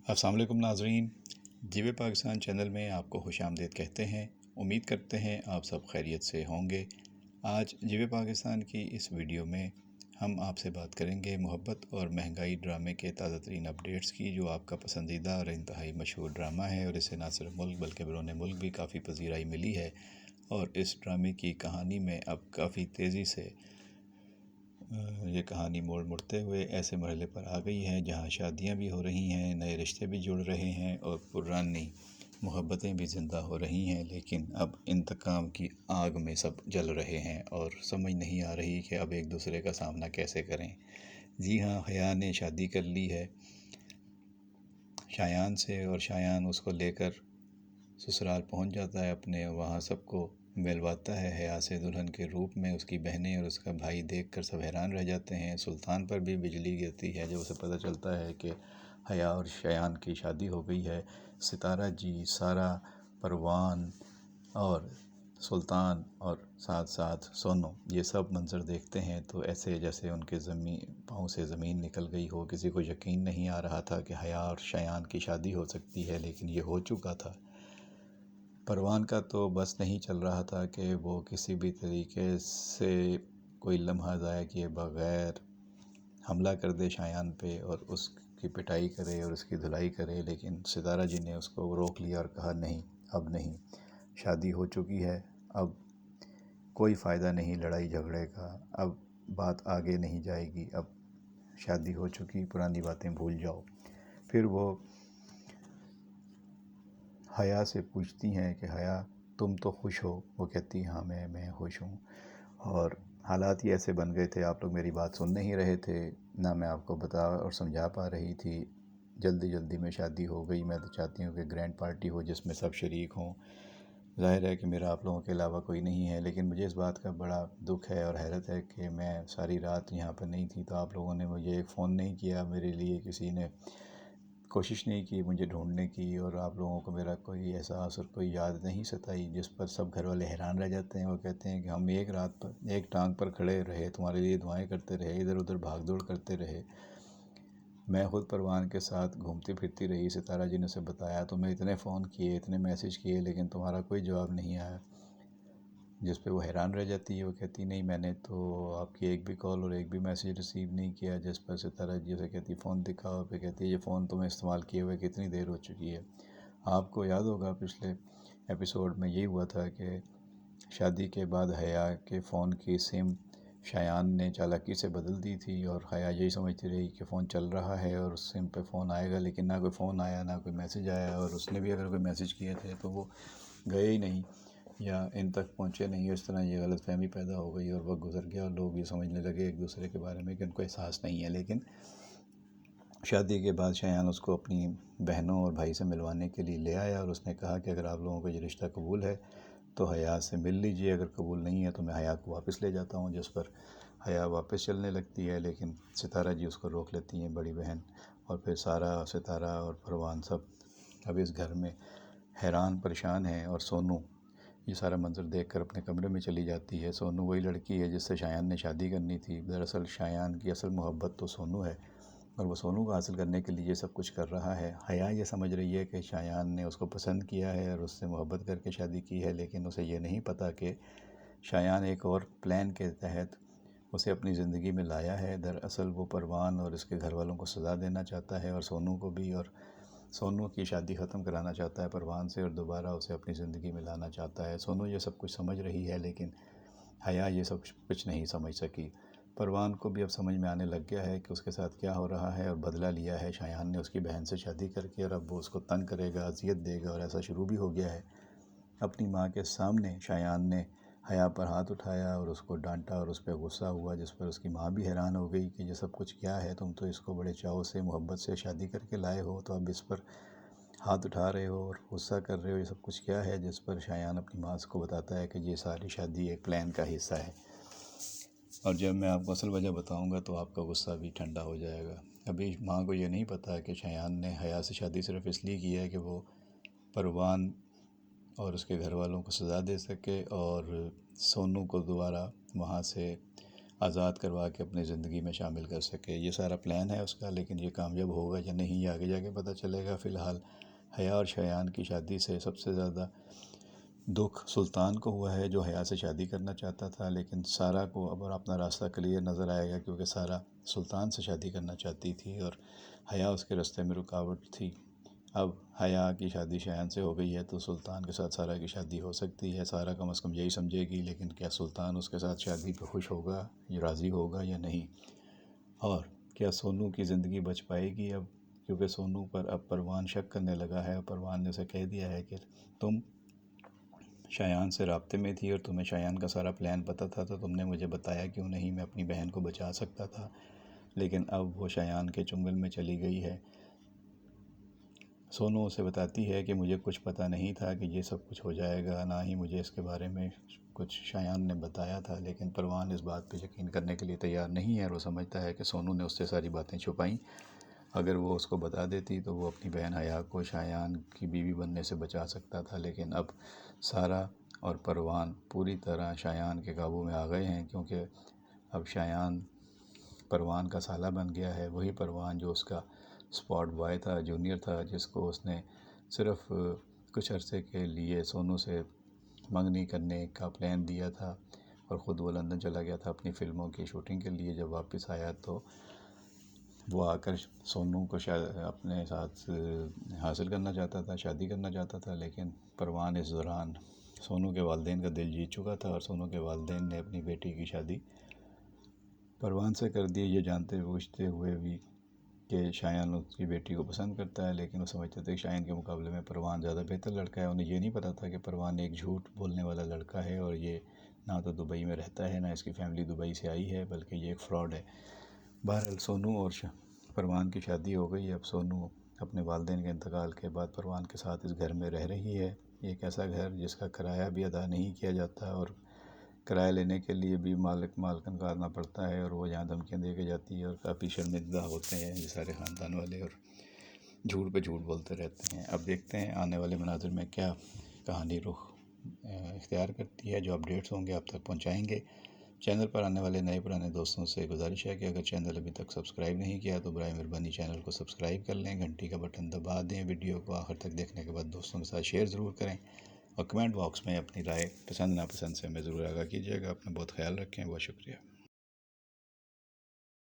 अस्सलाम वालेकुम नाज़रीन, जीवे पाकिस्तान चैनल में आपको खुश आमदीद कहते हैं। उम्मीद करते हैं आप सब खैरियत से होंगे। आज जीवे पाकिस्तान की इस वीडियो में हम आपसे बात करेंगे मोहब्बत और महंगाई ड्रामे के ताज़ा तरीन अपडेट्स की, जो आपका पसंदीदा और इंतहाई मशहूर ड्रामा है और इसे ना सिर्फ मुल्क बल्कि बैरून मुल्क भी काफ़ी पजीराई मिली है। और इस ड्रामे की कहानी में अब काफ़ी तेज़ी से ये कहानी मोड़ते हुए ऐसे मरहले पर आ गई है जहाँ शादियाँ भी हो रही हैं, नए रिश्ते भी जुड़ रहे हैं और पुरानी मोहब्बतें भी ज़िंदा हो रही हैं। लेकिन अब इंतकाम की आग में सब जल रहे हैं और समझ नहीं आ रही कि अब एक दूसरे का सामना कैसे करें। जी हाँ, हया ने शादी कर ली है शायान से और शायान उसको लेकर ससुराल पहुंच जाता है अपने। वहाँ सबको मिलवाता है हया से दुल्हन के रूप में। उसकी बहनें और उसका भाई देखकर सब हैरान रह जाते हैं। सुल्तान पर भी बिजली गिरती है जब उसे पता चलता है कि हया और शायान की शादी हो गई है। सितारा जी, सारा, परवान और सुल्तान और साथ साथ सोनू ये सब मंज़र देखते हैं तो ऐसे जैसे उनके पाँव से ज़मीन निकल गई हो। किसी को यकीन नहीं आ रहा था कि हया और शायान की शादी हो सकती है, लेकिन ये हो चुका था। परवान का तो बस नहीं चल रहा था कि वो किसी भी तरीके से कोई लम्हा ज़ाया किए बग़ैर हमला कर दे शायान पे और उसकी पिटाई करे और उसकी धुलाई करे। लेकिन सितारा जी ने उसको रोक लिया और कहा नहीं, अब नहीं, शादी हो चुकी है, अब कोई फ़ायदा नहीं लड़ाई झगड़े का, अब बात आगे नहीं जाएगी, अब शादी हो चुकी, पुरानी बातें भूल जाओ। फिर वो हया से पूछती हैं कि हया तुम तो खुश हो? वो कहती हाँ मैं खुश हूँ। और हालात ही ऐसे बन गए थे, आप लोग मेरी बात सुन नहीं रहे थे, ना मैं आपको बता और समझा पा रही थी। जल्दी जल्दी में शादी हो गई। मैं तो चाहती हूँ कि ग्रैंड पार्टी हो जिसमें सब शरीक हों। ज़ाहिर है कि मेरा आप लोगों के अलावा कोई नहीं है, लेकिन मुझे इस बात का बड़ा दुख है और हैरत है कि मैं सारी रात यहाँ पर नहीं थी तो आप लोगों ने मुझे एक फ़ोन नहीं किया, मेरे लिए किसी ने कोशिश नहीं की मुझे ढूंढने की, और आप लोगों को मेरा कोई एहसास और कोई याद नहीं सताई, जिस पर सब घर वाले हैरान रह जाते हैं। वो कहते हैं कि हम एक रात पर एक टांग पर खड़े रहे, तुम्हारे लिए दुआएं करते रहे, इधर उधर भाग दौड़ करते रहे। मैं ख़ुद परवान के साथ घूमती फिरती रही। सितारा जी ने उसे बताया, तुम्हें इतने फ़ोन किए, इतने मैसेज किए, लेकिन तुम्हारा कोई जवाब नहीं आया। जिस पे वो हैरान रह जाती है। वो कहती नहीं, मैंने तो आपकी एक भी कॉल और एक भी मैसेज रिसीव नहीं किया। जिस पर सितारा जी से कहती फ़ोन दिखाओ। पे कहती है ये फ़ोन तुम्हें इस्तेमाल किए हुए कितनी देर हो चुकी है। आपको याद होगा पिछले एपिसोड में यही हुआ था कि शादी के बाद हया के फ़ोन की सिम शायान ने चालाकी से बदल दी थी और हया यही समझती रही कि फ़ोन चल रहा है और उस सिम पे फ़ोन आएगा, लेकिन ना कोई फ़ोन आया ना कोई मैसेज आया, और उसने भी अगर कोई मैसेज किए थे तो वो गए ही नहीं या इन तक पहुँचे नहीं। इस तरह ये गलतफ़हमी पैदा हो गई और वक्त गुजर गया और लोग ये समझने लगे एक दूसरे के बारे में कि उनको एहसास नहीं है। लेकिन शादी के बाद शायान उसको अपनी बहनों और भाई से मिलवाने के लिए ले आया और उसने कहा कि अगर आप लोगों को ये रिश्ता कबूल है तो हया से मिल लीजिए, अगर कबूल नहीं है तो मैं हया को वापस ले जाता हूँ। जिस पर हया वापस चलने लगती है, लेकिन सितारा जी उसको रोक लेती हैं, बड़ी बहन। और फिर सारा, सितारा और परवान सब अब इस घर में हैरान परेशान हैं। और सोनू ये सारा मंज़र देखकर अपने कमरे में चली जाती है। सोनू वही लड़की है जिससे शायान ने शादी करनी थी। दरअसल शायान की असल मोहब्बत तो सोनू है और वो सोनू को हासिल करने के लिए ये सब कुछ कर रहा है। हया ये समझ रही है कि शायान ने उसको पसंद किया है और उससे मोहब्बत करके शादी की है, लेकिन उसे ये नहीं पता कि शायान एक और प्लान के तहत उसे अपनी ज़िंदगी में लाया है। दरअसल वो परवान और इसके घर वालों को सज़ा देना चाहता है और सोनू को भी, और सोनू की शादी ख़त्म कराना चाहता है परवान से और दोबारा उसे अपनी ज़िंदगी में लाना चाहता है। सोनू ये सब कुछ समझ रही है, लेकिन हया ये सब कुछ नहीं समझ सकी। परवान को भी अब समझ में आने लग गया है कि उसके साथ क्या हो रहा है और बदला लिया है शायान ने उसकी बहन से शादी करके, और अब वो उसको तंग करेगा, अजियत देगा, और ऐसा शुरू भी हो गया है। अपनी माँ के सामने शायान ने हया पर हाथ उठाया और उसको डांटा और उस पर गुस्सा हुआ, जिस पर उसकी माँ भी हैरान हो गई कि ये सब कुछ क्या है, तुम तो इसको बड़े चाव से मोहब्बत से शादी करके लाए हो, तो अब इस पर हाथ उठा रहे हो और गुस्सा कर रहे हो, ये सब कुछ क्या है। जिस पर शायान अपनी माँ को बताता है कि ये सारी शादी एक प्लान का हिस्सा है, और जब मैं आपको असल वजह बताऊंगा तो आपका गुस्सा भी ठंडा हो जाएगा। अभी माँ को ये नहीं पता कि शायान ने हया से शादी सिर्फ इसलिए की है कि वो परवान और उसके घर वालों को सज़ा दे सके और सोनू को दोबारा वहाँ से آزاد کروا کے اپنی زندگی میں شامل کر سکے۔ یہ سارا پلان ہے اس کا، لیکن یہ کامیاب ہوگا یا نہیں یہ آگے جا کے پتہ چلے گا۔ فی الحال حیا اور شایان کی شادی سے سب سے زیادہ دکھ سلطان کو ہوا ہے، جو حیا سے شادی کرنا چاہتا تھا، لیکن سارہ کو اب اپنا راستہ کلیئر نظر آئے گا، کیونکہ سارہ سلطان سے شادی کرنا چاہتی تھی اور حیا اس کے راستے میں رکاوٹ تھی۔ اب حیا کی شادی شایان سے ہو گئی ہے تو سلطان کے ساتھ سارہ کی شادی ہو سکتی ہے۔ سارہ کم از کم یہی سمجھے گی، لیکن کیا سلطان اس کے ساتھ شادی پہ خوش ہوگا، یا راضی ہوگا یا نہیں؟ اور کیا سونو کی زندگی بچ پائے گی اب؟ کیونکہ سونو پر اب پروان شک کرنے لگا ہے، اور پروان نے اسے کہہ دیا ہے کہ تم شایان سے رابطے میں تھی اور تمہیں شایان کا سارا پلان پتہ تھا، تو تم نے مجھے بتایا کیوں نہیں؟ میں اپنی بہن کو بچا سکتا تھا۔ لیکن اب وہ شایان کے چنگل میں چلی گئی ہے۔ سونو اسے بتاتی ہے کہ مجھے کچھ پتہ نہیں تھا کہ یہ سب کچھ ہو جائے گا، نہ ہی مجھے اس کے بارے میں کچھ شایان نے بتایا تھا، لیکن پروان اس بات پہ یقین کرنے کے لیے تیار نہیں ہے، اور وہ سمجھتا ہے کہ سونو نے اس سے ساری باتیں چھپائیں۔ اگر وہ اس کو بتا دیتی تو وہ اپنی بہن حیا کو شایان کی بیوی بننے سے بچا سکتا تھا، لیکن اب سارہ اور پروان پوری طرح شایان کے قابو میں آ گئے ہیں، کیونکہ اب شایان پروان کا سالہ بن گیا ہے۔ وہی پروان جو اس کا اسپاٹ بوائے تھا، جونیئر تھا، جس کو اس نے صرف کچھ عرصے کے لیے سونو سے منگنی کرنے کا پلان دیا تھا، اور خود وہ لندن چلا گیا تھا اپنی فلموں کی شوٹنگ کے لیے۔ جب واپس آیا تو وہ آ کر سونو کو اپنے ساتھ حاصل کرنا چاہتا تھا، شادی کرنا چاہتا تھا، لیکن پروان اس دوران سونو کے والدین کا دل جیت چکا تھا، اور سونو کے والدین نے اپنی بیٹی کی شادی پروان سے کر دی، یہ جانتے بوجھتے ہوئے بھی کہ شایان اس کی بیٹی کو پسند کرتا ہے، لیکن وہ سمجھتے تھے کہ شایان کے مقابلے میں پروان زیادہ بہتر لڑکا ہے۔ انہیں یہ نہیں پتہ تھا کہ پروان ایک جھوٹ بولنے والا لڑکا ہے، اور یہ نہ تو دبئی میں رہتا ہے، نہ اس کی فیملی دبئی سے آئی ہے، بلکہ یہ ایک فراڈ ہے۔ بہرحال سونو اور پروان کی شادی ہو گئی۔ اب سونو اپنے والدین کے انتقال کے بعد پروان کے ساتھ اس گھر میں رہ رہی ہے۔ ایک ایسا گھر جس کا کرایہ بھی ادا نہیں کیا جاتا، اور کرایہ لینے کے لیے بھی مالکن کا آنا پڑتا ہے، اور وہ یہاں دھمکیاں دے کے جاتی ہے، اور کافی شرمندہ ہوتے ہیں یہ سارے خاندان والے، اور جھوٹ پہ جھوٹ بولتے رہتے ہیں۔ اب دیکھتے ہیں آنے والے مناظر میں کیا کہانی رخ اختیار کرتی ہے۔ جو اپڈیٹس ہوں گے آپ تک پہنچائیں گے۔ چینل پر آنے والے نئے پرانے دوستوں سے گزارش ہے کہ اگر چینل ابھی تک سبسکرائب نہیں کیا تو برائے مہربانی چینل کو سبسکرائب کر لیں، گھنٹی کا بٹن دبا دیں، ویڈیو کو آخر تک دیکھنے کے بعد دوستوں کے ساتھ شیئر ضرور کریں، اور کمنٹ باکس میں اپنی رائے پسند ناپسند سے ہمیں ضرور آگاہ کیجیے گا۔ اپنا بہت خیال رکھیں، بہت شکریہ۔